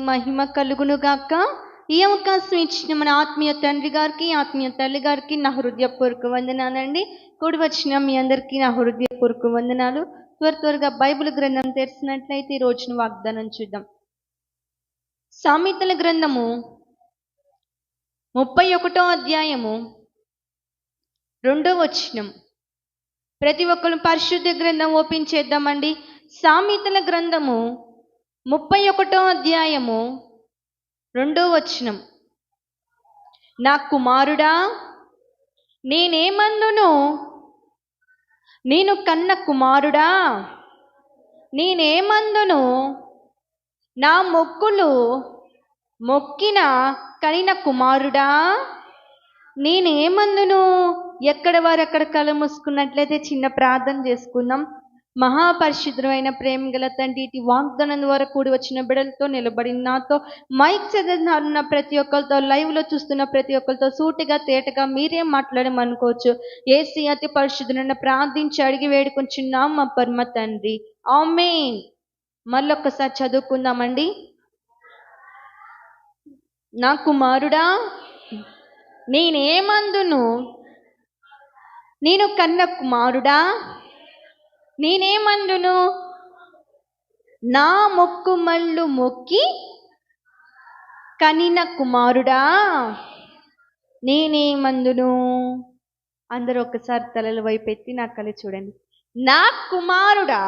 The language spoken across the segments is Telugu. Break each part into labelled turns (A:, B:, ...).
A: మహిమ కలుగును గాక. ఈ అవకాశం ఇచ్చిన మన ఆత్మీయ తండ్రి గారికి, ఆత్మీయ తల్లి గారికి నా హృదయపూర్వక వందనాలండి. కూడి వచ్చిన మీ అందరికీ నా హృదయపూర్వక వందనాలు. త్వరగా బైబిల్ గ్రంథం తెరిచినట్లయితే ఈ రోజున వాగ్దానం చూద్దాం. సామెతల గ్రంథము 31వ అధ్యాయము 2వ వచనం. ప్రతి ఒక్కరు పరిశుద్ధ గ్రంథం ఓపెన్ చేద్దామండి. సామెతల గ్రంథము 31వ అధ్యాయము 2వ వచనం. నా కుమారుడా, నేనేమందును? నేను కన్న కుమారుడా, నేనేమందును? నా మొక్కులు మొక్కిన కనిన కుమారుడా, నేనేమందును? ఎక్కడ వారు అక్కడ కళ్ళు మూసుకున్నట్లయితే చిన్న ప్రార్థన చేసుకుందాం. మహాపరిశుద్ధమైన ప్రేమ గల తండ్రి, ఇటు వాగ్దానం ద్వారా కూడి వచ్చిన బిడ్డలతో నిలబడి నాతో మైక్ చదువుతున్న ప్రతి ఒక్కరితో, లైవ్లో చూస్తున్న ప్రతి ఒక్కరితో సూటిగా తేటగా మీరేం మాట్లాడమనుకోవచ్చు. యేసు అతి పరిశుద్ధులను ప్రార్థించి అడిగి వేడుకొంచున్నాం మా పరమ తండ్రి, ఆమేన్. మళ్ళొక్కసారి చదువుకుందామండి. నా కుమారుడా, నేనేమందును? నేను కన్న కుమారుడా, నేనేమందును? నా మొక్కుమళ్ళు మొక్కి కనిన కుమారుడా, నేనేమందును? అందరూ ఒకసారి తలల వైపు ఎత్తి నా కళ్ళు చూడండి. నా కుమారుడా,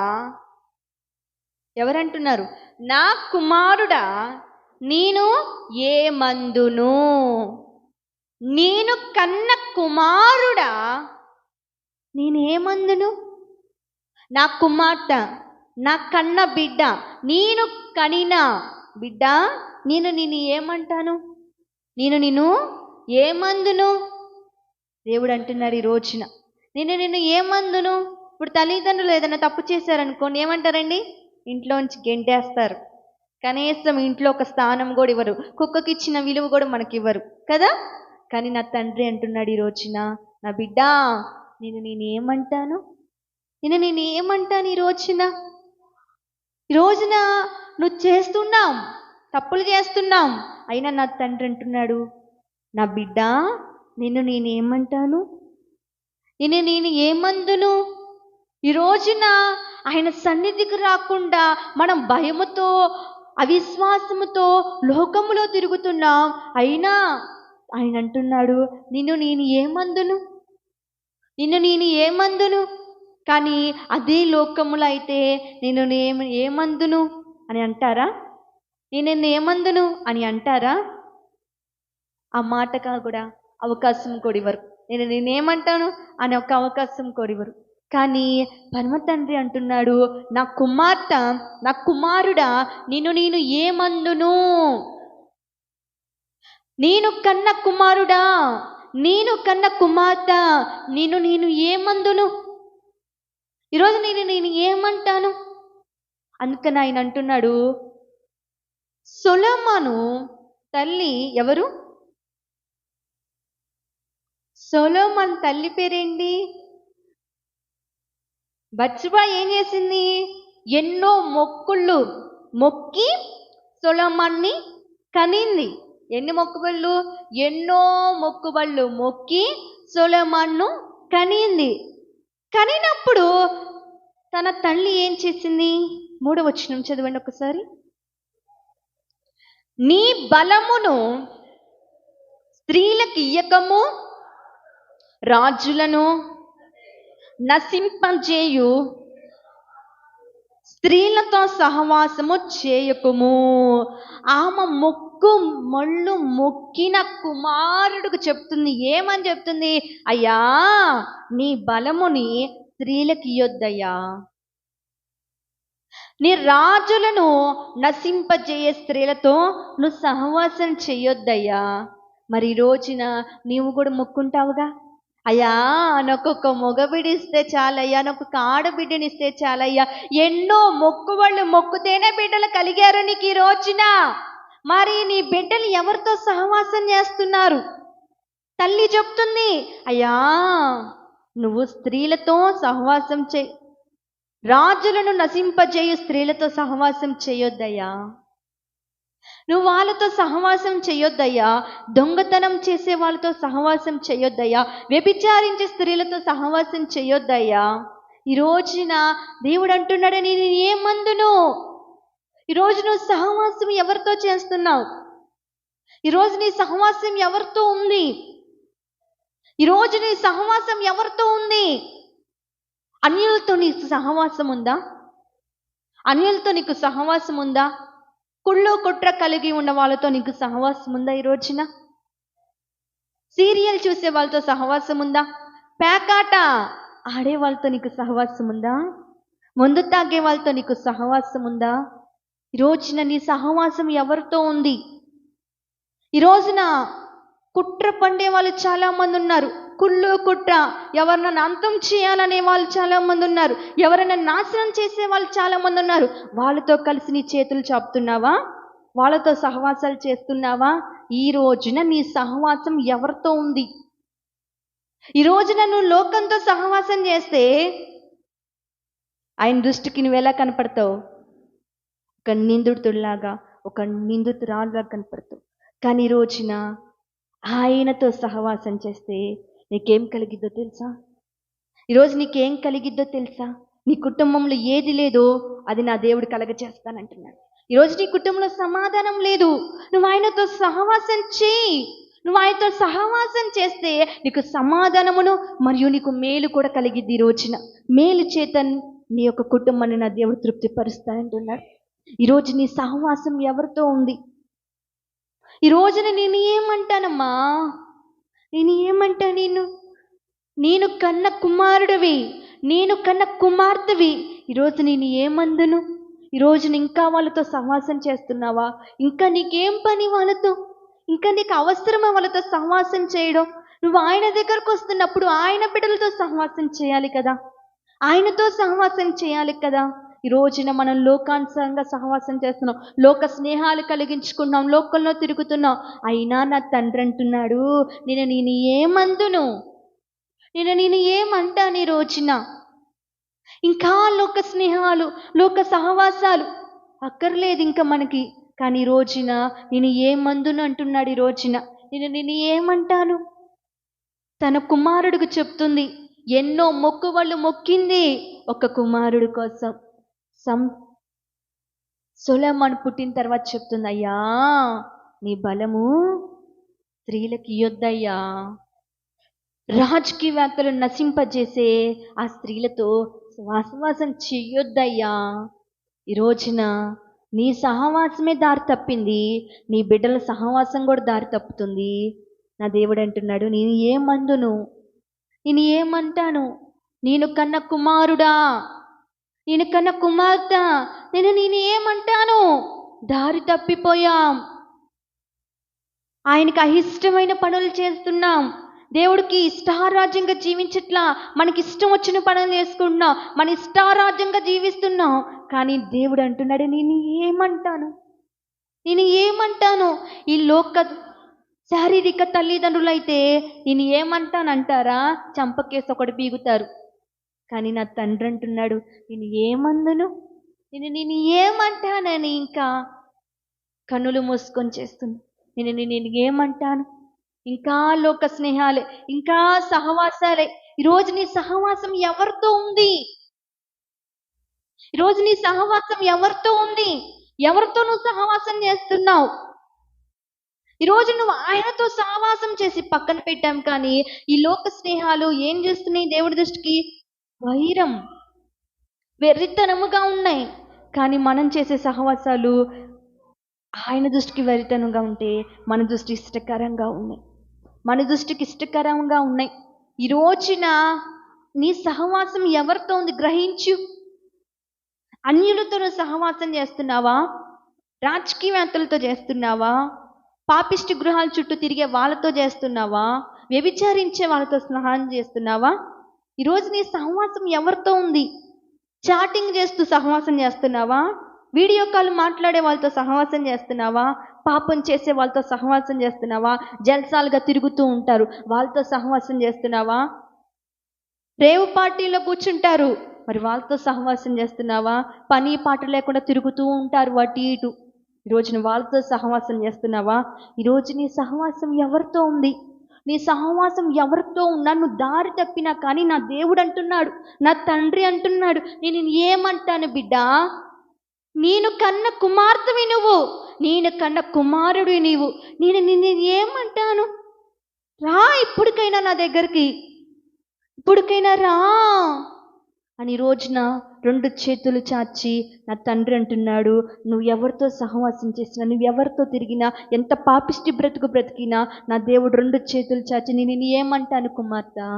A: ఎవరంటున్నారు? నా కుమారుడా, నేను ఏమందును? నేను కన్న కుమారుడా, నేనేమందును? నా కుమార్తె, నా కన్న బిడ్డ, నేను కనిన బిడ్డ, నేను ఏమంటాను? నేను ఏమందును? దేవుడు అంటున్నాడు ఈ రోజున, నేను ఏమందును? ఇప్పుడు తల్లిదండ్రులు ఏదైనా తప్పు చేశారనుకోండి, ఏమంటారండి? ఇంట్లోంచి గెంటేస్తారు. కనీసం ఇంట్లో ఒక స్థానం కూడా ఇవ్వరు. కుక్కకి ఇచ్చిన విలువ కూడా మనకి ఇవ్వరు కదా. కానీ నా తండ్రి అంటున్నాడు ఈ రోజున, నా బిడ్డ, నేనేమంటాను? నేను ఏమంటాను? ఈ రోజున నువ్వు చేస్తున్నాం, తప్పులు చేస్తున్నాం, అయినా నా తండ్రి అంటున్నాడు, నా బిడ్డ, నేనేమంటాను? నేను ఏమందును? ఈ రోజున ఆయన సన్నిధికి రాకుండా మనం భయముతో, అవిశ్వాసముతో లోకములో తిరుగుతున్నాం. అయినా ఆయన అంటున్నాడు, నేను ఏమందును? నేను ఏమందును? కానీ అదే లోకములో అయితే నేను ఏమందును అని అంటారా? నేను ఏమందును అని అంటారా? ఆ మాటగా కూడా అవకాశం కొడివరు. నేనేమంటాను అని ఒక అవకాశం కొడివరు. కానీ పరమ తండ్రి అంటున్నాడు, నా కుమార్తె, నా కుమారుడా, నేను ఏమందును? నేను కన్న కుమారుడా, నేను కన్న కుమార్తె, నేను ఏమందును? ఈరోజు నేను ఏమంటాను? అందుకని ఆయన అంటున్నాడు, సొలొమోను తల్లి ఎవరు? సొలొమోను తల్లి పేరేంటి? బత్షెబ ఏం చేసింది? ఎన్నో మొక్కుళ్ళు మొక్కి సొలొమోన్ని కనింది. ఎన్ని మొక్కుబళ్ళు? ఎన్నో మొక్కుబళ్ళు మొక్కి సొలొమోను కనింది. కనినప్పుడు తన తల్లి ఏం చేసింది? 3వ వచనం చదవండి ఒకసారి. నీ బలమును స్త్రీలకు ఇయ్యకము, రాజులను నశింపజేయు స్త్రీలతో సహవాసము చేయకుము. ఆమె మొళ్ళు మొక్కిన కుమారుడికి చెప్తుంది. ఏమని చెప్తుంది? అయ్యా, నీ బలముని స్త్రీలకు ఇయ్యొద్దయ్యా, నీ రాజులను నశింపజేయే స్త్రీలతో నువ్వు సహవాసం చెయ్యొద్దయ్యా. మరి ఈ రోజున నీవు కూడా మొక్కుంటావుగా, అయ్యా నాకొక మగబిడిస్తే చాలయ్యా, నాకొక ఆడబిడ్డనిస్తే చాలయ్యా. ఎన్నో మొక్కుబళ్ళు మొక్కుతేనే బిడ్డలు కలిగారు నీకు ఈ రోజున. మరి నీ బిడ్డలు ఎవరితో సహవాసం చేస్తున్నారు? తల్లి చెప్తుంది, అయ్యా నువ్వు స్త్రీలతో సహవాసం రాజులను నశింపజేయు స్త్రీలతో సహవాసం చేయొద్దయ్యా. నువ్వు వాళ్ళతో సహవాసం చేయొద్దయ్యా. దొంగతనం చేసే వాళ్ళతో సహవాసం చేయొద్దయ్యా. వ్యభిచారించే స్త్రీలతో సహవాసం చేయొద్దయ్యా. ఈ రోజున దేవుడు అంటున్నాడు, నేను ఏమందును? ఈరోజు నువ్వు సహవాసం ఎవరితో చేస్తున్నావు? ఈరోజు నీ సహవాసం ఎవరితో ఉంది? ఈరోజు నీ సహవాసం ఎవరితో ఉంది? అన్యులతో నీకు సహవాసం ఉందా? అన్యులతో నీకు సహవాసం ఉందా? కుళ్ళు కుట్ర కలిగి ఉన్న వాళ్ళతో నీకు సహవాసం ఉందా? ఈ రోజున సీరియల్ చూసే వాళ్ళతో సహవాసం ఉందా? పేకాట ఆడే వాళ్ళతో నీకు సహవాసం ఉందా? మందు తాగే వాళ్ళతో నీకు సహవాసం ఉందా? ఈ రోజున నీ సహవాసం ఎవరితో ఉంది? ఈ రోజున కుట్ర పండే వాళ్ళు చాలా మంది ఉన్నారు. కుళ్ళు కుట్ర, ఎవరినైనా అంతం చేయాలనే వాళ్ళు చాలా మంది ఉన్నారు. ఎవరైనా నాశనం చేసే వాళ్ళు చాలా మంది ఉన్నారు. వాళ్ళతో కలిసి నీ చేతులు చాపుతున్నావా? వాళ్ళతో సహవాసాలు చేస్తున్నావా? ఈ రోజున నీ సహవాసం ఎవరితో ఉంది? ఈ రోజున నువ్వు లోకంతో సహవాసం చేస్తే ఆయన దృష్టికి నువ్వు ఎలా కనపడతావు? ఒక నిందితుడిలాగా, ఒక నిందితురాలుగా కనపడతావు. కానీ ఈ రోజున ఆయనతో సహవాసం చేస్తే నీకేం కలిగిద్దో తెలుసా? ఈరోజు నీకేం కలిగిద్దో తెలుసా? నీ కుటుంబంలో ఏది లేదో అది నా దేవుడు కలగచేస్తానంటున్నాడు. ఈరోజు నీ కుటుంబంలో సమాధానం లేదు, నువ్వు ఆయనతో సహవాసం చేయి. నువ్వు ఆయనతో సహవాసం చేస్తే నీకు సమాధానమును మరియు నీకు మేలు కూడా కలిగిద్ది. ఈ రోజున మేలు చేత నీ యొక్క కుటుంబాన్ని నా దేవుడు తృప్తిపరుస్తానంటున్నాడు. ఈరోజు నీ సహవాసం ఎవరితో ఉంది? ఈ రోజున నేను ఏమంటానమ్మా? నేను ఏమంటా? నేను కన్న కుమారుడివి, నేను కన్న కుమార్తెవి. ఈరోజు నేను ఏమందును? ఈరోజు ఇంకా వాళ్ళతో సహవాసం చేస్తున్నావా? ఇంకా నీకేం పని వాళ్ళతో? ఇంకా నీకు అవసరమా వాళ్ళతో సహవాసం చేయడం? నువ్వు ఆయన దగ్గరకు వస్తున్నప్పుడు ఆయన బిడ్డలతో సహవాసం చేయాలి కదా, ఆయనతో సహవాసం చేయాలి కదా. ఈ రోజున మనం లోకానుసారంగా సహవాసం చేస్తున్నాం, లోక స్నేహాలు కలిగించుకున్నాం, లోకంలో తిరుగుతున్నాం. అయినా నా తండ్రి అంటున్నాడు, నేను ఏమందును? నేను ఏమంటాను? ఈ రోజున ఇంకా లోక స్నేహాలు, లోక సహవాసాలు అక్కర్లేదు ఇంకా మనకి. కానీ ఈ రోజున నేను ఏమందును అంటున్నాడు. ఈ రోజున నేను ఏమంటాను? తన కుమారుడికి చెప్తుంది, ఎన్నో మొక్కుబళ్ళు మొక్కింది ఒక కుమారుడు కోసం. సొలొమోను పుట్టిన తర్వాత చెప్తుంది, అయ్యా నీ బలము స్త్రీలకి ఇయ్యొద్దయ్యా. రాజకీయవేత్తలు నశింపజేసే ఆ స్త్రీలతో సహవాసం చెయ్యొద్దయ్యా. ఈ రోజున నీ సహవాసమే దారి తప్పింది, నీ బిడ్డల సహవాసం కూడా దారి తప్పుతుంది. నా దేవుడు అంటున్నాడు, నేను ఏమందును? నేను ఏమంటాను? నేను కన్న కుమారుడా, నేను కన్న కుమార్తె, నేను ఏమంటాను? దారి తప్పిపోయాం, ఆయనకి అయిష్టమైన పనులు చేస్తున్నాం, దేవుడికి ఇష్టారాజ్యంగా జీవించట్లా, మనకి ఇష్టం వచ్చిన పనులు చేసుకుంటున్నాం, మన ఇష్టారాజ్యంగా జీవిస్తున్నాం. కానీ దేవుడు అంటున్నాడు, నేను ఏమంటాను? నేను ఏమంటాను? ఈ లోక శారీరక తల్లిదండ్రులైతే నేను ఏమంటానంటారా? చంపకేసి ఒకటి బీగుతారు. కానీ నా తండ్రి అంటున్నాడు, నేను ఏమందును? నేను ఏమంటానని ఇంకా కన్నులు మూసుకొని చేస్తుంది. నేను ఏమంటాను? ఇంకా లోక స్నేహాలే, ఇంకా సహవాసాలే. ఈరోజు నీ సహవాసం ఎవరితో ఉంది? ఈరోజు నీ సహవాసం ఎవరితో ఉంది? ఎవరితో నువ్వు సహవాసం చేస్తున్నావు? ఈరోజు నువ్వు ఆయనతో సహవాసం చేసి పక్కన పెట్టాం. కానీ ఈ లోక స్నేహాలు ఏం చేస్తున్నాయి? దేవుడి దృష్టికి వైరం, వెర్రితనముగా ఉన్నాయి. కానీ మనం చేసే సహవాసాలు ఆయన దృష్టికి వెర్రితనంగా ఉంటే మన దృష్టి ఇష్టకరంగా ఉన్నాయి, మన దృష్టికి ఇష్టకరంగా ఉన్నాయి. ఈ రోజున నీ సహవాసం ఎవరితో ఉంది? గ్రహించు. అన్యులతో సహవాసం చేస్తున్నావా? రాజకీయవేత్తలతో చేస్తున్నావా? పాపిష్టి గృహాల చుట్టూ తిరిగే వాళ్ళతో చేస్తున్నావా? వ్యభిచారించే వాళ్ళతో స్నేహం చేస్తున్నావా? ఈరోజు నీ సహవాసం ఎవరితో ఉంది? చాటింగ్ చేస్తూ సహవాసం చేస్తున్నావా? వీడియో కాల్ మాట్లాడే వాళ్ళతో సహవాసం చేస్తున్నావా? పాపం చేసే వాళ్ళతో సహవాసం చేస్తున్నావా? జల్సాలుగా తిరుగుతూ ఉంటారు, వాళ్ళతో సహవాసం చేస్తున్నావా? రేవు పార్టీలో కూర్చుంటారు, మరి వాళ్ళతో సహవాసం చేస్తున్నావా? పని పాట లేకుండా తిరుగుతూ ఉంటారు అటు ఇటు, ఈరోజు నువ్వు వాళ్ళతో సహవాసం చేస్తున్నావా? ఈరోజు నీ సహవాసం ఎవరితో ఉంది? నీ సహవాసం ఎవరితో ఉన్నా నువ్వు దారి తప్పినా కానీ నా దేవుడు అంటున్నాడు, నా తండ్రి అంటున్నాడు, నేను ఏమంటాను బిడ్డా, నేను కన్న కుమార్తెవి నువ్వు, నేను కన్న కుమారుడు నీవు, నేను నిన్ను ఏమంటాను? రా ఇప్పటికైనా నా దగ్గరికి, ఇప్పటికైనా రా అని రోజున 2 చేతులు చాచి నా తండ్రి అంటున్నాడు, నువ్వు ఎవరితో సహవాసం చేసినా, నువ్వు ఎవరితో తిరిగినా, ఎంత పాపిష్టి బ్రతుకు బ్రతికినా నా దేవుడు 2 చేతులు చాచి నేను ఏమంటాను కుమార్తె,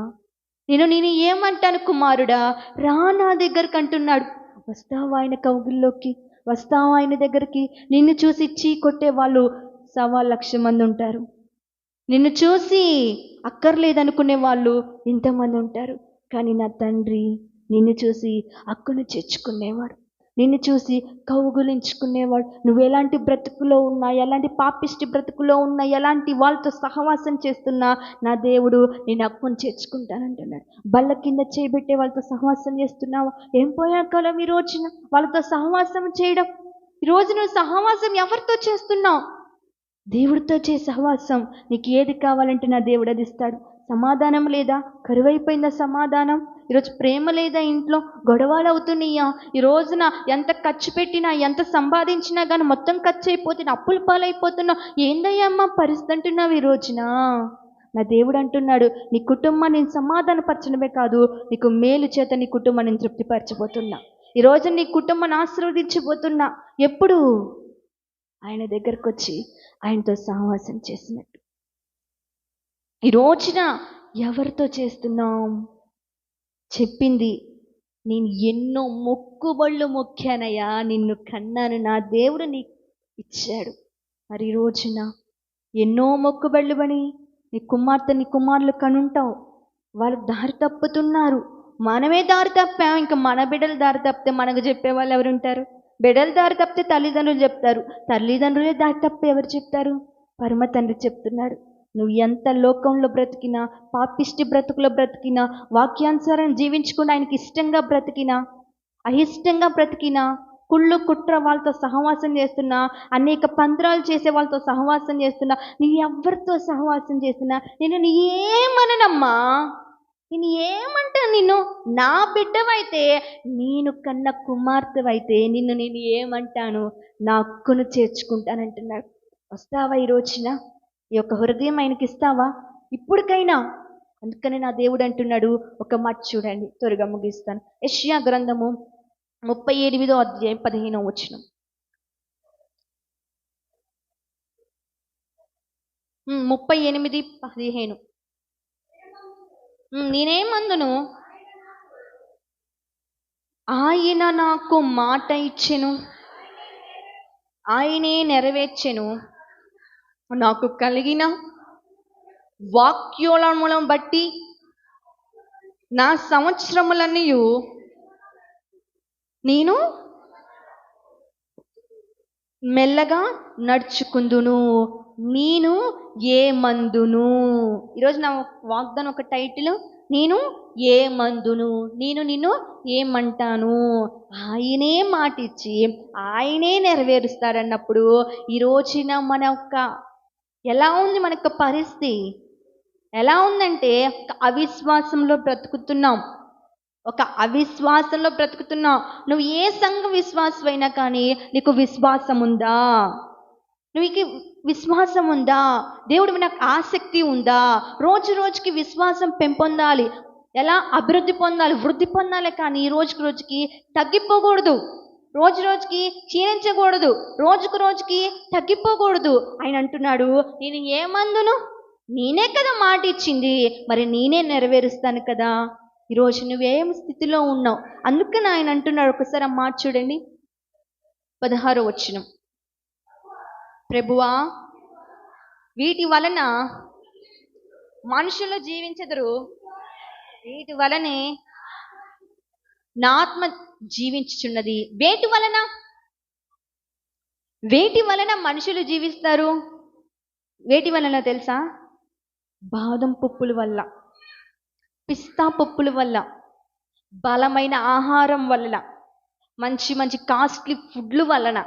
A: నేను ఏమంటాను కుమారుడా, రా నా దగ్గరికి అంటున్నాడు. వస్తావా ఆయన కౌగిల్లోకి? వస్తావా ఆయన దగ్గరికి? నిన్ను చూసి చీ కొట్టే వాళ్ళు 1,00,000 మంది ఉంటారు. నిన్ను చూసి అక్కర్లేదనుకునే వాళ్ళు ఇంతమంది ఉంటారు. కానీ నా తండ్రి నిన్ను చూసి అక్కును చేర్చుకునేవాడు, నిన్ను చూసి కౌగులించుకునేవాడు. నువ్వు ఎలాంటి బ్రతుకులో ఉన్నా, ఎలాంటి పాపిష్టి బ్రతుకులో ఉన్నా, ఎలాంటి వాళ్ళతో సహవాసం చేస్తున్నా నా దేవుడు నేను అక్కును చేర్చుకుంటానంటున్నాడు. బల్ల కింద చేయబెట్టే వాళ్ళతో సహవాసం చేస్తున్నావా? ఏం పోయా కాలం ఈ రోజున వాళ్ళతో సహవాసం చేయడం. ఈరోజు నువ్వు సహవాసం ఎవరితో చేస్తున్నావు? దేవుడితో చే సహవాసం. నీకు ఏది కావాలంటే నా దేవుడు అది ఇస్తాడు. సమాధానం లేదా? కరువైపోయిందా సమాధానం? ఈరోజు ప్రేమ లేదా? ఇంట్లో గొడవలు అవుతున్నాయా? ఈ రోజున ఎంత ఖర్చు పెట్టినా, ఎంత సంపాదించినా కానీ మొత్తం ఖర్చు అయిపోతున్నా, అప్పుల పాలైపోతున్నావు. ఏందయ్యా అమ్మ పరిస్థితి అంటున్నావు ఈ రోజున? నా దేవుడు అంటున్నాడు, నీ కుటుంబాన్ని నేను సమాధానపరచడమే కాదు, నీకు మేలు చేత నీ కుటుంబాన్ని నేను తృప్తిపరచబోతున్నా. ఈరోజు నీ కుటుంబాన్ని ఆశీర్వదించబోతున్నా. ఎప్పుడు? ఆయన దగ్గరకు వచ్చి ఆయనతో సహవాసం చేసినట్టు. ఈ రోజున ఎవరితో చేస్తున్నాం? చెప్పింది, నేను ఎన్నో మొక్కుబళ్ళు మొక్కానయ్యా, నిన్ను కన్నాను, నా దేవుడు నీకు ఇచ్చాడు. మరి ఈ రోజున ఎన్నో మొక్కుబళ్ళు పని నీ కుమార్తె నీ కుమారులు కనుంటావు, వాళ్ళు దారి తప్పుతున్నారు. మనమే దారి తప్పాం, ఇంకా మన బిడ్డలు దారి తప్పితే మనకు చెప్పేవాళ్ళు ఎవరుంటారు? బిడ్డలు దారి తప్పితే తల్లిదండ్రులు చెప్తారు, తల్లిదండ్రులే దారి తప్పి ఎవరు చెప్తారు? పరమ తండ్రి చెప్తున్నాడు, నువ్వు ఎంత లోకంలో బ్రతికినా, పాపిష్టి బ్రతుకులో బ్రతికినా, వాక్యానుసారం జీవించకుండా ఆయనకి ఇష్టంగా బ్రతికినా, అయిష్టంగా బ్రతికినా, కుళ్ళు కుట్ర వాళ్ళతో సహవాసం చేస్తున్నా, అనేక పంత్రాలు చేసే వాళ్ళతో సహవాసం చేస్తున్నా, నీ ఎవరితో సహవాసం చేస్తున్నా నేను ఏమనమ్మా, నేను ఏమంటా? నిన్ను నా బిడ్డవైతే, నేను కన్న కుమార్తెవైతే నేను ఏమంటాను? నా హక్కును చేర్చుకుంటానంటున్నాడు. వస్తావా ఈ రోజున? ఈ యొక్క హృదయం ఆయనకి ఇస్తావా ఇప్పటికైనా? అందుకని నా దేవుడు అంటున్నాడు, ఒక మాట చూడండి, త్వరగా ముగిస్తాను. యెషయా గ్రంథము 38వ అధ్యాయం 15వ వచనం. 38:15. నేనేమందును? ఆయన నాకు మాట ఇచ్చెను, ఆయనే నెరవేర్చెను, నాకు కలిగిన వాక్యోలములను బట్టి నా సంవత్సరములన్నీ నేను మెల్లగా నడుచుకుందును, నేను ఏమందును. ఈరోజు నా వాగ్దానం ఒక టైటిల్, నేను ఏమందును, నేను నిన్ను ఏమంటాను. ఆయనే మాట ఇచ్చి ఆయనే నెరవేరుస్తారన్నప్పుడు ఈ రోజున మన యొక్క ఎలా ఉంది, మన యొక్క పరిస్థితి ఎలా ఉందంటే, ఒక అవిశ్వాసంలో బ్రతుకుతున్నాం, ఒక అవిశ్వాసంలో బ్రతుకుతున్నావు. నువ్వు ఏ సంఘ విశ్వాసమైనా కానీ నీకు విశ్వాసం ఉందా? నువ్వుకి విశ్వాసం ఉందా? దేవుడి మీద నాకు ఆసక్తి ఉందా? రోజు రోజుకి విశ్వాసం పెంపొందాలి. ఎలా అభివృద్ధి పొందాలి? వృద్ధి పొందాలి. కానీ రోజుకి రోజుకి తగ్గిపోకూడదు, రోజు రోజుకి క్షీణించకూడదు, రోజుకు రోజుకి తగ్గిపోకూడదు. ఆయన అంటున్నాడు, నేను ఏమందును? నేనే కదా మాట ఇచ్చింది, మరి నేనే నెరవేరుస్తాను కదా. ఈరోజు నువ్వేం స్థితిలో ఉన్నావు? అందుకని ఆయన అంటున్నాడు, ఒకసారి ఆ మాట చూడండి, 16వ వచనం. ప్రభువా, వీటి వలన మనుషులు జీవించెదరు, వీటి వలనే నా ఆత్మ జీవించుచున్నది. వేటి వలన? వేటి వలన మనుషులు జీవిస్తారు? వేటి వలన తెలుసా? బాదం పప్పుల వల్ల, పిస్తా పప్పుల వల్ల, బలమైన ఆహారం వల్ల, మంచి మంచి కాస్ట్లీ ఫుడ్ల వలన,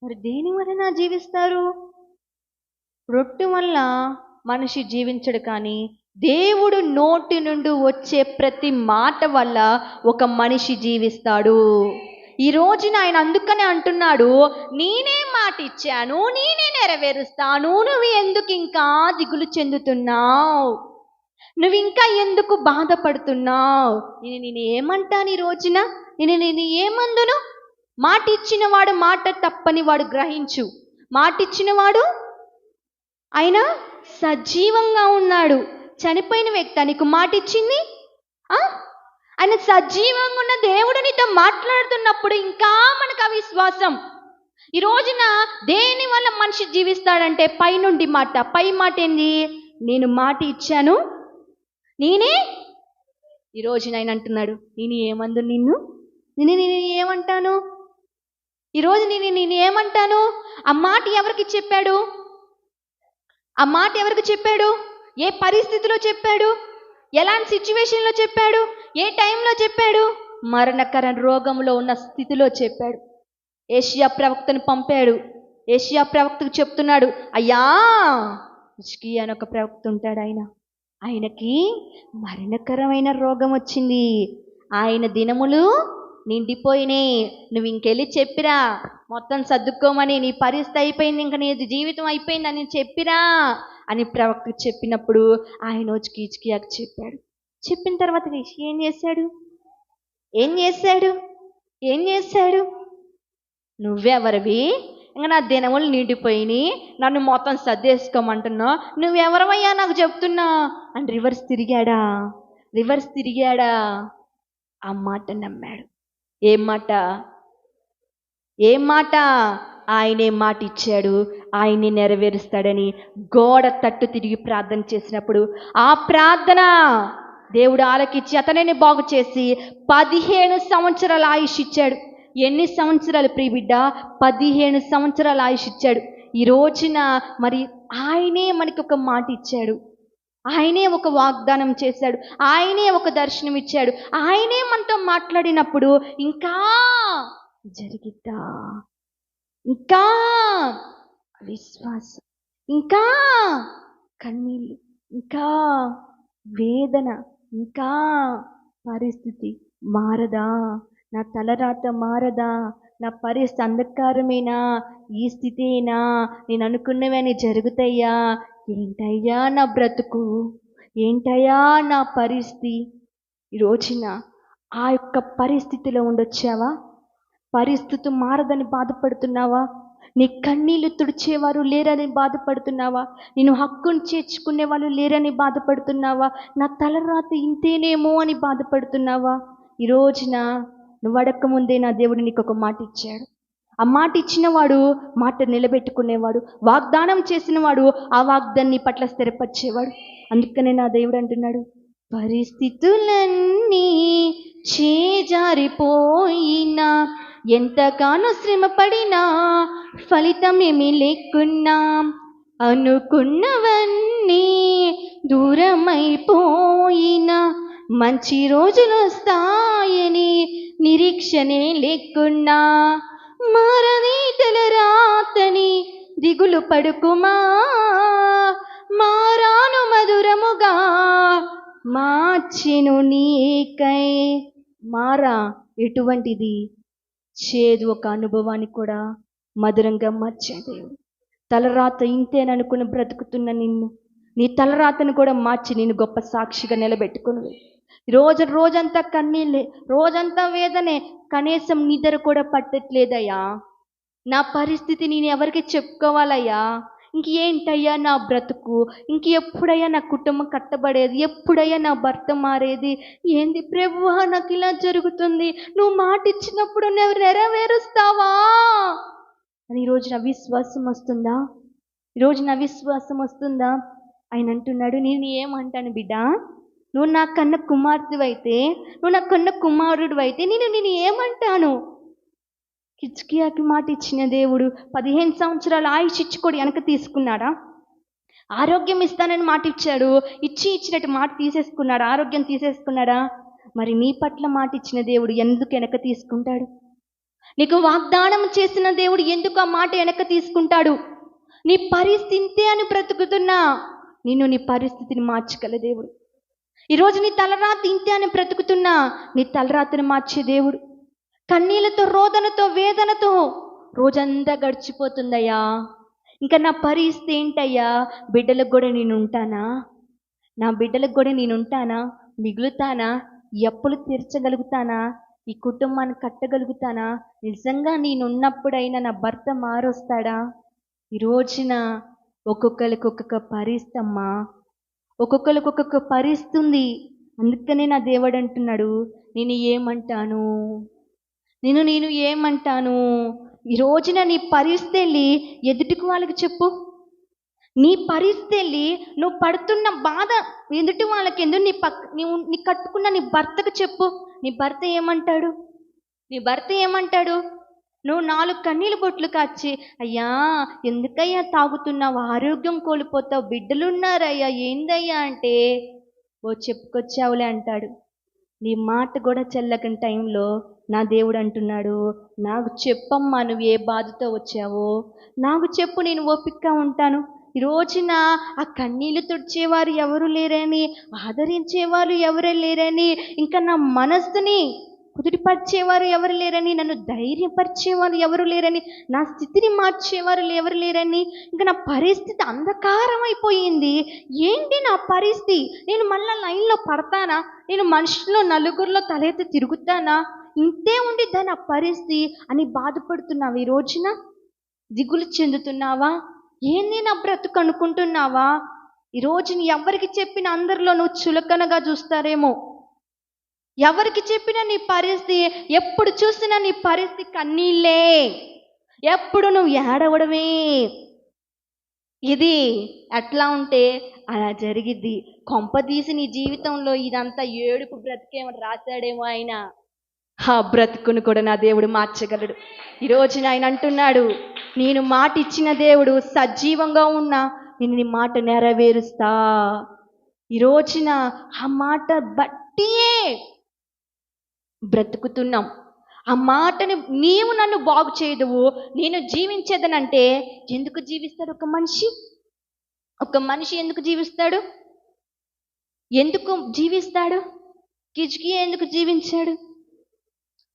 A: మరి దేని వలన జీవిస్తారు? రొట్టె వల్ల మనిషి జీవించడు, కానీ దేవుడు నోటి నుండి వచ్చే ప్రతి మాట వల్ల ఒక మనిషి జీవిస్తాడు. ఈ రోజున ఆయన అందుకనే అంటున్నాడు, నేనే మాట ఇచ్చాను, నేనే నెరవేరుస్తాను, నువ్వు ఎందుకు ఇంకా దిగులు చెందుతున్నావు? నువ్వు ఇంకా ఎందుకు బాధపడుతున్నావు? నేను ఏమంటాను ఈ రోజున? నేను ఏమందును? మాట ఇచ్చిన వాడు మాట తప్పని వాడు గ్రహించు. మాట ఇచ్చిన వాడు ఆయన సజీవంగా ఉన్నాడు. చనిపోయిన వ్యక్తి నీకు మాట ఇచ్చింది, ఆయన సజీవంగా ఉన్న దేవుడు నీతో మాట్లాడుతున్నప్పుడు ఇంకా మనకు అవిశ్వాసం. ఈ రోజున దేని వల్ల మనిషి జీవిస్తాడంటే పైనుండి మాట. పై మాట ఏంది? నేను మాట ఇచ్చాను, నేనే. ఈ రోజున ఆయన అంటున్నాడు, నేను ఏమందు నిన్ను? నేను ఏమంటాను? ఈరోజు నేను ఏమంటాను? ఆ మాట ఎవరికి చెప్పాడు? ఆ మాట ఎవరికి చెప్పాడు? ఏ పరిస్థితిలో చెప్పాడు? ఎలాంటి సిచ్యువేషన్లో చెప్పాడు? ఏ టైంలో చెప్పాడు? మరణకర రోగంలో ఉన్న స్థితిలో చెప్పాడు. ఏషియా ప్రవక్తను పంపాడు. ఏషియా ప్రవక్తకు చెప్తున్నాడు, అయ్యా, హిజ్కియా అని ఒక ప్రవక్త ఉంటాడు, ఆయనకి మరణకరమైన రోగం వచ్చింది, ఆయన దినములు నిండిపోయినాయి, నువ్వు ఇంకెళ్ళి చెప్పిరా, మొత్తం సర్దుకోమని, నీ పరిస్థితి అయిపోయింది, ఇంకా నీ జీవితం అయిపోయింది అని చెప్పిరా అని ప్రవక్త చెప్పినప్పుడు ఆయన వచ్చి హిజ్కియాకు చెప్పాడు. చెప్పిన తర్వాత ఏం చేశాడు? ఏం చేశాడు? నువ్వెవరివి? ఇంకా నా దినములు నిండిపోయినాయి, నన్ను మొత్తం సర్దేసుకోమంటున్నావు, నువ్వెవరవయ్యా నాకు చెప్తున్నా అని రివర్స్ తిరిగాడా? ఆ మాట నమ్మాడు. ఏం మాట? ఆయనే మాట ఇచ్చాడు, ఆయనే నెరవేరుస్తాడని గోడ తట్టు తిరిగి ప్రార్థన చేసినప్పుడు ఆ ప్రార్థన దేవుడు ఆలకించి అతనిని బాగు చేసి 15 సంవత్సరాల ఆయుష్ ఇచ్చాడు. ఎన్ని సంవత్సరాలు ప్రియ బిడ్డ? 15 సంవత్సరాల ఆయుష్ ఇచ్చాడు. ఈ రోజున మరి ఆయనే మనకి ఒక మాట ఇచ్చాడు, ఆయనే ఒక వాగ్దానం చేశాడు, ఆయనే ఒక దర్శనం ఇచ్చాడు, ఆయనే మనతో మాట్లాడినప్పుడు ఇంకా జరిగిద్దా? ఇంకా విశ్వాసం, ఇంకా కన్నీళ్ళు, ఇంకా వేదన, ఇంకా పరిస్థితి మారదా? నా తలరాత మారదా? నా పరిస్థితి అంధకారమేనా? ఈ స్థితేనా? నేను అనుకున్నవన్నీ జరుగుతాయా? ఏంటయ్యా నా బ్రతుకు? ఏంటయ్యా నా పరిస్థితి? ఈ రోజున ఆ యొక్క పరిస్థితిలో ఉండొచ్చావా? పరిస్థితి మారదని బాధపడుతున్నావా? నీ కన్నీళ్లు తుడిచేవారు లేరని బాధపడుతున్నావా? నేను హక్కును చేర్చుకునే వాళ్ళు లేరని బాధపడుతున్నావా? నా తలరాత ఇంతేనేమో అని బాధపడుతున్నావా? ఈ రోజున నువ్వు అడక్క ముందే నా దేవుడు నీకు ఒక మాట ఇచ్చాడు. ఆ మాట ఇచ్చిన వాడు మాట నిలబెట్టుకునేవాడు, వాగ్దానం చేసిన వాడు ఆ వాగ్దాన్ని పట్ల స్థిరపరిచేవాడు. అందుకనే నా దేవుడు అంటున్నాడు, పరిస్థితులన్నీ చేజారిపోయినా, ఎంతగానో శ్రమ పడినా, ఫలితం ఏమీ లేకున్నా, అనుకున్నవన్నీ దూరమైపోయినా, మంచి రోజులు వస్తాయని నిరీక్షనే లేకున్నా, మారని తలరాతని దిగులు పడుకుమా, మారాను మధురముగా మార్చెను నీకై. మారా ఎటువంటిది? చేదు ఒక అనుభవాన్ని కూడా మధురంగా మార్చే దేవుడు. తలరాత ఇంతేననుకుని బ్రతుకుతున్న నిన్ను, నీ తలరాతను కూడా మార్చి నేను గొప్ప సాక్షిగా నిలబెట్టుకుని. రోజంతా కన్నీళ్ళే, రోజంతా వేదనే, కనీసం నిద్ర కూడా పట్టట్లేదయ్యా. నా పరిస్థితి నేను ఎవరికి చెప్పుకోవాలయ్యా? ఇంకేంటయ్యా నా బ్రతుకు? ఇంకెప్పుడయ్యా నా కుటుంబం కట్టబడేది? ఎప్పుడయ్యా నా భర్త మారేది? ఏంది ప్రభువా నాకు ఇలా జరుగుతుంది? నువ్వు మాట ఇచ్చినప్పుడు నువ్వు నెరవేరుస్తావా అని ఈరోజు నా విశ్వాసం వస్తుందా? ఆయన అంటున్నాడు, నేను ఏమంటాను బిడ్డ? నువ్వు నా కన్న కుమార్తెవు అయితే, నువ్వు నా కన్న కుమారుడు అయితే నేను ఏమంటాను? హిజ్కియాకి మాట ఇచ్చిన దేవుడు 15 సంవత్సరాల ఆయుష్ ఇచ్చి కూడా వెనక తీసుకున్నాడా? ఆరోగ్యం ఇస్తానని మాట ఇచ్చాడు, ఇచ్చినట్టు మాట తీసేసుకున్నాడు, ఆరోగ్యం తీసేసుకున్నాడా? మరి నీ పట్ల మాట ఇచ్చిన దేవుడు ఎందుకు వెనక తీసుకుంటాడు? నీకు వాగ్దానం చేసిన దేవుడు ఎందుకు ఆ మాట వెనక్కి తీసుకుంటాడు? నీ పరిస్థితి ఇంతే అని బ్రతుకుతున్నా నిన్ను నీ పరిస్థితిని మార్చగల దేవుడు. ఈరోజు నీ తలరాత ఇంతే అని బ్రతుకుతున్నా నీ తలరాతని మార్చే దేవుడు. కన్నీళ్లతో, రోదనతో, వేదనతో రోజంతా గడిచిపోతుందయ్యా, ఇంకా నా పరిస్థితి ఏంటయ్యా? బిడ్డలకు కూడా నేను ఉంటానా? నా బిడ్డలకు కూడా నేను ఉంటానా? మిగులుతానా? ఈ అప్పులు తీర్చగలుగుతానా? ఈ కుటుంబాన్ని కట్టగలుగుతానా? నిజంగా నేనున్నప్పుడైనా నా భర్త మారొస్తాడా? ఈ రోజున ఒక్కొక్కరికి ఒక్కొక్క పరిస్థితి అమ్మా, ఒక్కొక్కరికి ఒక్కొక్క పరిస్థితి ఉంది. అందుకనే నా దేవుడు అంటున్నాడు, నేను ఏమంటాను, నేను ఏమంటాను? ఈ రోజున నీ పరిస్థితి వెళ్ళి ఎదుటికి వాళ్ళకి చెప్పు. నీ పరిస్థితి వెళ్ళి నువ్వు పడుతున్న బాధ ఎదుటి వాళ్ళకి ఎందుకు నీ కట్టుకున్న నీ భర్తకు చెప్పు. నీ భర్త ఏమంటాడు? నువ్వు 4 కన్నీళ్ళు బొట్లు కాచి, అయ్యా ఎందుకయ్యా తాగుతున్నావు, ఆరోగ్యం కోల్పోతావు, బిడ్డలున్నారయ్యా, ఏందయ్యా అంటే, ఓ చెప్పుకొచ్చావులే అంటాడు. నీ మాట కూడా చెల్లకని టైంలో నా దేవుడు అంటున్నాడు, నాకు చెప్పమ్మా, నువ్వు ఏ బాధతో వచ్చావో నాకు చెప్పు, నేను ఓపికగా ఉంటాను. ఈ రోజున ఆ కన్నీళ్ళు తుడిచేవారు ఎవరు లేరని, ఆదరించేవారు ఎవరు లేరని, ఇంకా నా మనస్సుని కుదిరిపరిచేవారు ఎవరు లేరని, నన్ను ధైర్యపరిచేవారు ఎవరు లేరని, నా స్థితిని మార్చేవారు ఎవరు లేరని, ఇంకా నా పరిస్థితి అంధకారం అయిపోయింది. ఏంటి నా పరిస్థితి? నేను మళ్ళీ లైన్లో పడతానా? నేను మనుషుల్లో నలుగురిలో తలెత్తి తిరుగుతానా? ఇంతే ఉండిద్దా నా పరిస్థితి అని బాధపడుతున్నావా? ఈ రోజున దిగులు చెందుతున్నావా? ఏంది నా బ్రతుకు అనుకుంటున్నావా? ఈ రోజున ఎవరికి చెప్పిన అందరిలో నువ్వు చులకనగా చూస్తారేమో. ఎవరికి చెప్పినా నీ పరిస్థితి, ఎప్పుడు చూసినా నీ పరిస్థితి కన్నీళ్ళే, ఎప్పుడు నువ్వు ఏడవడమే. ఇది అట్లా ఉంటే అలా జరిగిద్ది. కొంపదీసి నీ జీవితంలో ఇదంతా ఏడుపు బ్రతికేమో రాశాడేమో ఆయన. ఆ బ్రతుకును కూడా నా దేవుడు మార్చగలడు. ఈరోజు ఆయన అంటున్నాడు, నేను మాట ఇచ్చిన దేవుడు, సజీవంగా ఉన్నా నేను నీ మాట నెరవేరుస్తా. ఈరోజున ఆ మాట బట్టియే బ్రతుకుతున్నాం. ఆ మాటని నీవు నన్ను బాగు చేయదువు, నేను జీవించేదనంటే ఎందుకు జీవిస్తాడు ఒక మనిషి? ఎందుకు జీవిస్తాడు? కిజ్కియా ఎందుకు జీవించాడు?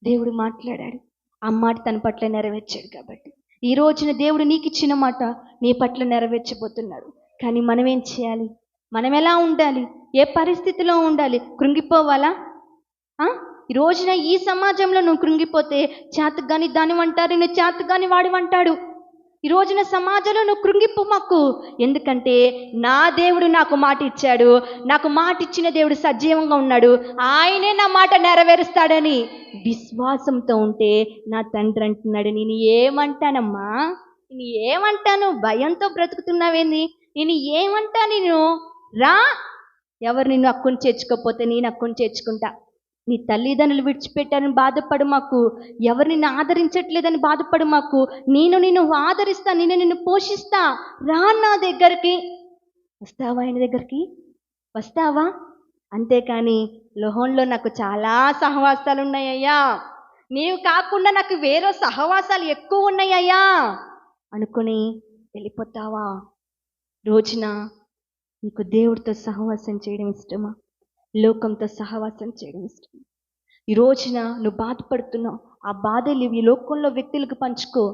A: దేవుడు మాట్లాడాడు, ఆ మాట తన పట్ల నెరవేర్చాడు. కాబట్టి ఈ రోజున దేవుడు నీకు ఇచ్చిన మాట నీ పట్ల నెరవేర్చబోతున్నాడు. కానీ మనం ఏం చేయాలి? మనం ఎలా ఉండాలి? ఏ పరిస్థితిలో ఉండాలి? కృంగిపోవాలా? ఈ రోజున ఈ సమాజంలో నువ్వు కృంగిపోతే చేతగాని దాని అంటారు, నువ్వు చేతగాని వాడి అంటాడు. ఈ రోజున సమాజంలో నువ్వు కృంగిపోమాకు. ఎందుకంటే నా దేవుడు నాకు మాట ఇచ్చాడు, నాకు మాట ఇచ్చిన దేవుడు సజీవంగా ఉన్నాడు, ఆయనే నా మాట నెరవేరుస్తాడని విశ్వాసంతో ఉంటే నా తండ్రి అంటున్నాడు, నేను ఏమంటానమ్మా, నేను ఏమంటాను? భయంతో బ్రతుకుతున్నావేంది? నేను ఏమంటా? నేను రా, ఎవరు నిన్ను హక్కుని చేర్చుకోకపోతే నేను హక్కుని చేర్చుకుంటా. నీ తల్లిదండ్రులు విడిచిపెట్టారని బాధపడు మాకు, ఎవరు నిన్ను ఆదరించట్లేదని బాధపడు మాకు. నిన్ను ఆదరిస్తా, నిన్ను పోషిస్తా. రా నా దగ్గరికి. వస్తావా? ఆయన దగ్గరికి వస్తావా? అంతేకాని లోహంలో నాకు చాలా సహవాసాలు ఉన్నాయ్యా, నీవు కాకుండా నాకు వేరే సహవాసాలు ఎక్కువ ఉన్నాయ్యా అనుకుని వెళ్ళిపోతావా? రోజున నీకు దేవుడితో సహవాసం చేయడం ఇష్టమా, లోకంతో సహవాసం చేయడం ఇష్టం? ఈ రోజున నువ్వు బాధపడుతున్నావు, ఆ బాధలు ఈ లోకంలో వ్యక్తులకు పంచుకో.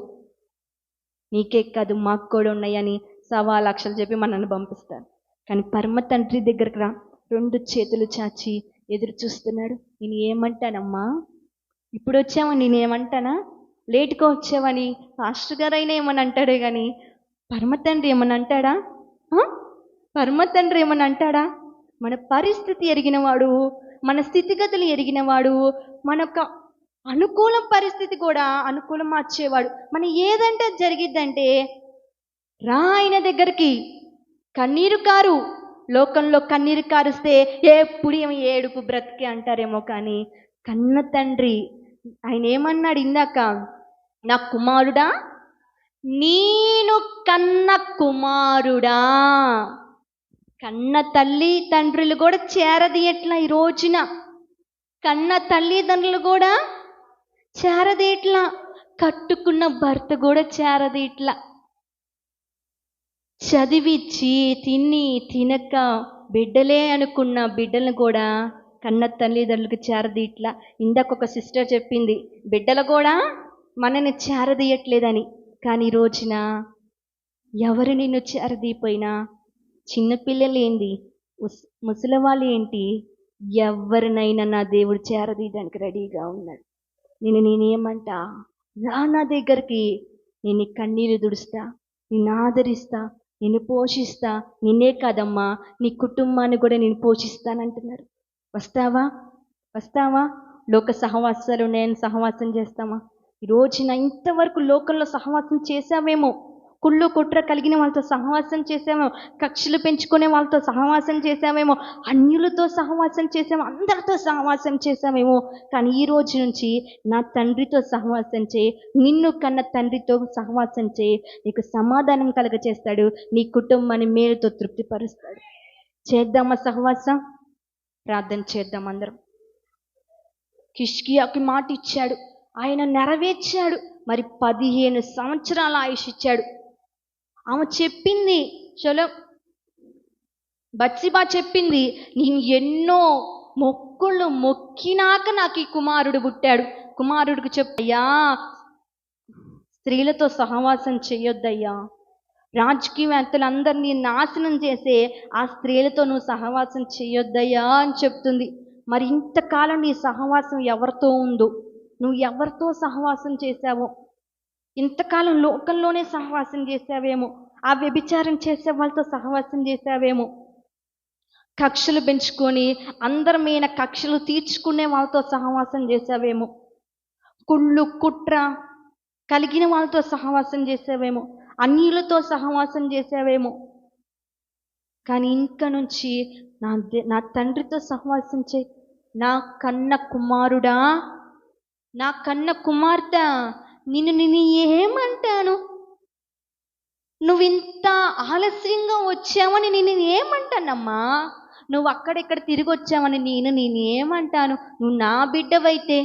A: నీకే కాదు, మాకు కూడా ఉన్నాయని 1,00,000 చెప్పి మనల్ని పంపిస్తారు. కానీ పరమ తండ్రి దగ్గరకు రా, 2 చేతులు చాచి ఎదురు చూస్తున్నాడు. నేను ఏమంటానమ్మా? ఇప్పుడు వచ్చావా? నేనేమంటానా? లేటుగా వచ్చావని పాస్టర్ గారైనా ఏమని అంటాడే కానీ పరమ తండ్రి ఏమని అంటాడా? మన పరిస్థితి ఎరిగినవాడు, మన స్థితిగతులు ఎరిగినవాడు, మనొక్క అనుకూల పరిస్థితి కూడా అనుకూలం మార్చేవాడు. మనం ఏదంటే జరిగిద్దంటే రా ఆయన దగ్గరికి. కన్నీరు కారు, లోకంలో కన్నీరు కారుస్తే ఎప్పుడు ఏమి ఏడుపు బ్రతికే అంటారేమో, కానీ కన్న తండ్రి ఆయన ఏమన్నాడు ఇందాక? నా కుమారుడా, నేను కన్న కుమారుడా. కన్న తల్లి తండ్రులు కూడా చేరదీయట్లా. ఈ రోజున కన్న తల్లిదండ్రులు కూడా చేరదీయట్లా. కట్టుకున్న భర్త కూడా చేరదీట్లా. చదివిచ్చి తిని తినక బిడ్డలే అనుకున్న బిడ్డలను కూడా కన్న తల్లిదండ్రులకు చేరదీట్లా. ఇందాక ఒక సిస్టర్ చెప్పింది, బిడ్డలు కూడా మనని చేరదీయట్లేదని. కానీ ఈ రోజున ఎవరు నిన్ను చేరదీపోయినా, చిన్నపిల్లలు ఏంటి, ముసలివాళ్ళు ఏంటి, ఎవరినైనా నా దేవుడు చేరదీయడానికి రెడీగా ఉన్నాడు. నేనేమంటా, రా నా దగ్గరికి, నేను కన్నీరు తుడుస్తా, నిన్ను ఆదరిస్తా, నిన్ను పోషిస్తా. నిన్నే కాదమ్మా, నీ కుటుంబాన్ని కూడా నేను పోషిస్తానంటున్నారు. వస్తావా? లోక సహవాసాలు నేను సహవాసం చేస్తామా? ఈ రోజున ఇంతవరకు లోకంలో సహవాసం చేసామేమో, కుళ్ళు కుట్ర కలిగిన వాళ్ళతో సహవాసం చేసామేమో, కక్షలు పెంచుకునే వాళ్ళతో సహవాసం చేసామేమో, అన్యులతో సహవాసం చేసామో, అందరితో సహవాసం చేసామేమో. కానీ ఈ రోజు నుంచి నా తండ్రితో సహవాసం చేయి, నిన్ను కన్న తండ్రితో సహవాసం చేయి, నీకు సమాధానం కలగచేస్తాడు, నీ కుటుంబాన్ని మేలుతో తృప్తిపరుస్తాడు. చేద్దామా సహవాసం? ప్రార్థన చేద్దాం అందరం. హిజ్కియాకి మాట ఇచ్చాడు, ఆయన నెరవేర్చాడు. మరి 15 సంవత్సరాల ఆయుష్ ఇచ్చాడు. ఆమె చెప్పింది, చలో బత్సిబా చెప్పింది, నేను ఎన్నో మొక్కులు మొక్కినాక నాకు ఈ కుమారుడు పుట్టాడు. కుమారుడికి చెప్పయ్యా, స్త్రీలతో సహవాసం చేయొద్దయ్యా, రాజకీయవేత్తలందరినీ నాశనం చేసే ఆ స్త్రీలతో నువ్వు సహవాసం చేయొద్దయ్యా అని చెప్తుంది. మరి ఇంతకాలం నీ సహవాసం ఎవరితో ఉందో, నువ్వు ఎవరితో సహవాసం చేశావో, ఇంతకాలం లోకంలోనే సహవాసం చేసావేమో, ఆ వ్యభిచారం చేసే వాళ్ళతో సహవాసం చేసావేమో, కక్షలు పెంచుకొని అందరి మీద కక్షలు తీర్చుకునే వాళ్ళతో సహవాసం చేసావేమో, కుళ్ళు కుట్ర కలిగిన వాళ్ళతో సహవాసం చేసావేమో, అన్యులతో సహవాసం చేసావేమో. కానీ ఇంక నుంచి నా తండ్రితో సహవాసం చేయి. నా కన్న కుమారుడా, నా కన్న కుమార్తె, నిన్ను ఏమంటాను? నువ్వు ఇంత ఆలస్యంగా వచ్చావని నేను ఏమంటానమ్మా? నువ్వు అక్కడెక్కడ తిరిగి వచ్చావని నేను ఏమంటాను? నువ్వు నా బిడ్డవైతే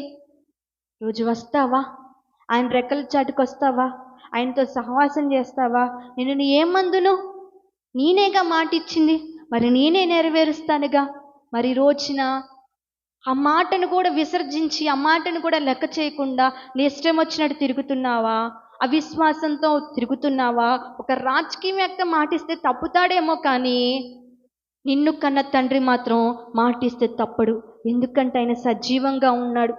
A: రోజు వస్తావా? ఆయన రెక్కల చాటుకు వస్తావా? ఆయనతో సహవాసం చేస్తావా? నేను ఏమందును? నేనేగా మాట ఇచ్చింది, మరి నేనే నెరవేరుస్తానుగా. మరి రోజున ఆ మాటను కూడా విసర్జించి, ఆ మాటను కూడా లెక్క చేయకుండా నీ ఇష్టం వచ్చినట్టు తిరుగుతున్నావా? అవిశ్వాసంతో తిరుగుతున్నావా? ఒక రాజకీయవేత్త మాటిస్తే తప్పుతాడేమో, కానీ నిన్ను కన్న తండ్రి మాత్రం మాటిస్తే తప్పడు. ఎందుకంటే ఆయన సజీవంగా ఉన్నాడు.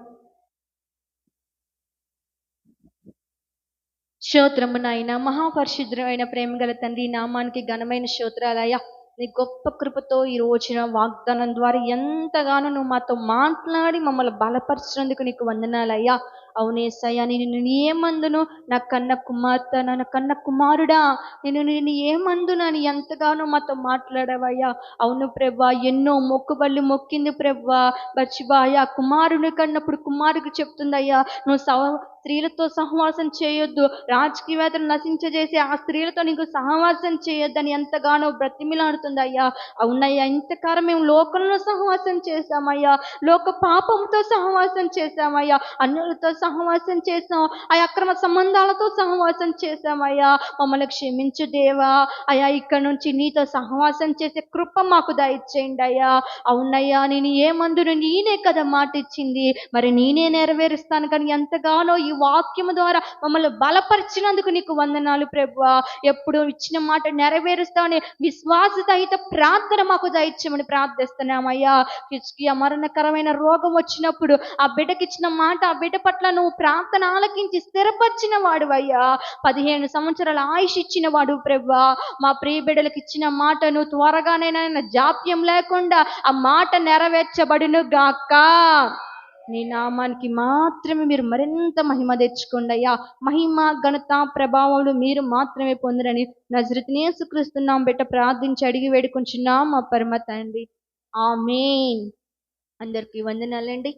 A: స్తోత్రము నాయన, మహాపరిశుద్ధమైన ప్రేమగల తండ్రి, నామానికి ఘనమైన స్తోత్రాలయ్యా. నీ గొప్ప కృపతో ఈ రోజున వాగ్దానం ద్వారా ఎంతగానో నువ్వు మాతో మాట్లాడి మమ్మల్ని బలపరిచినందుకు నీకు వందనాలయ్యా. అవునేసయ్యా, నేను ఏమందును? నా కన్న కుమార్తె, నా కన్న కుమారుడా, నేను ఏమందునని ఎంతగానో మాతో మాట్లాడావయ్యా. అవును ప్రభా, ఎన్నో మొక్కుబళ్ళు మొక్కింది ప్రభా. బత్షెబా కుమారుని కన్నప్పుడు కుమారుడికి చెప్తుందయ్యా, నువ్వు స్త్రీలతో సహవాసం చేయొద్దు, రాజకీయవేత్తలు నశించజేసి ఆ స్త్రీలతో నీకు సహవాసం చేయొద్దని ఎంతగానో బ్రతిమిలాడుతుందయ్యా. అవునయ్యా, ఇంతకాలం మేము లోకంలో సహవాసం చేశామయ్యా, లోక పాపంతో సహవాసం చేశామయ్యా, అన్యులతో సహవాసం చేశాం, ఆ అక్రమ సంబంధాలతో సహవాసం చేశామయ్యా. మమ్మల్ని క్షమించు దేవా. అయ్యా, ఇక్కడ నుంచి నీతో సహవాసం చేసే కృప మాకు దయచేయండి అయ్యా. అవునయ్యా, నేను ఏమందును? నేనే కదా మాట ఇచ్చింది, మరి నేనే నెరవేరుస్తాను. కానీ ఎంతగానో ఈ వాక్యము ద్వారా మమ్మల్ని బలపరిచినందుకు నీకు వందనాలు ప్రభువా. ఎప్పుడు ఇచ్చిన మాట నెరవేరుస్తామని విశ్వాసరహిత ప్రార్థన మాకు దయచేయమని ప్రార్థిస్తున్నామయ్యా. హిజ్కియా మరణకరమైన రోగం వచ్చినప్పుడు ఆ బిడ్డకి ఇచ్చిన మాట, ఆ బిడ్డ పట్ల నువ్వు ప్రార్థన ఆలకించి స్థిరపరిచిన వాడు అయ్యా. 15 సంవత్సరాల ఆయుష్ ఇచ్చిన వాడు ప్రభువా. మా ప్రియ బిడ్డలకు ఇచ్చిన మాటను త్వరగానైనా జాప్యం లేకుండా ఆ మాట నెరవేర్చబడును గాక. నీ నామానికి మాత్రమే మీరు మరింత మహిమ తెచ్చుకోండి అయ్యా. మహిమ ఘనత ప్రభావాలు మీరు మాత్రమే పొందరని నజరేతుని యేసుక్రీస్తు నామమున బెట్ట ప్రార్థించి అడిగి వేడుకొంచున్నాం మా పరమ తండ్రి. ఆమేన్. అందరికీ వందనాలండి.